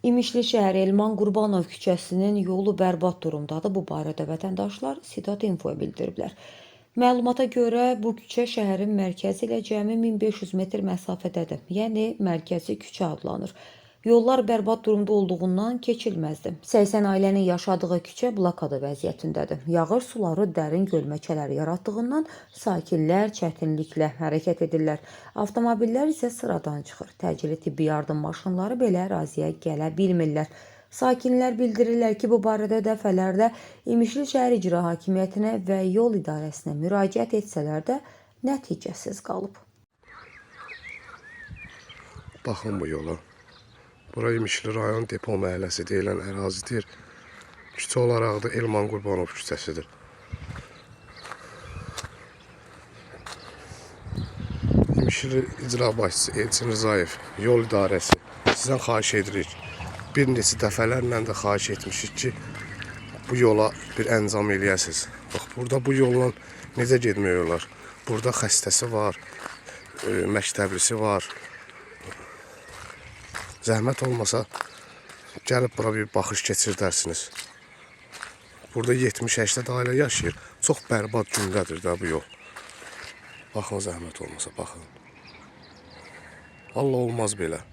İmişli şəhəri Elman Qurbanov küçəsinin yolu bərbad durumdadır. Bu barədə vətəndaşlar Sitat Infoya bildiriblər. Məlumata görə bu küçə şəhərin mərkəzi ilə cəmi 1500 metr məsafədədir. Yəni mərkəzi küçə adlanır. Yollar bərbad durumda olduğundan keçilməzdir. 80 ailənin yaşadığı küçə blokada vəziyyətindədir. Yağış suları dərin gölməkələr yaratdığından sakinlər çətinliklə hərəkət edirlər. Avtomobillər isə sıradan çıxır. Təcili tibbi yardım maşınları belə əraziyə gələ bilmirlər. Sakinlər bildirirlər ki, bu barədə dəfələrlə İmişli şəhər İcra Hakimiyyətinə və yol idarəsinə müraciət etsələr də nəticəsiz qalıb. Baxın bu yola. Bura İmişli rayon depo məhəlləsi deyilən ərazidir. Küçə olaraq da Elman Qurbanov küçəsidir. İmişli icra başçısı Elçin Rzayev, yol idarəsi sizdən xahiş edirik. Bir neçə dəfələrlə də xahiş etmişik ki, bu yola bir əncam eləyəsiniz. Bax, burada bu yolla necə getmək olar? Burada xəstəsi var, məktəblisi var. Zəhmət olmasa, gəlib bura bir baxış keçirdərsiniz. Burada 70-80 ailə yaşayır. Çox bərbad gündədir də bu yol. Baxın, zəhmət olmasa, baxın. Allah olmaz belə.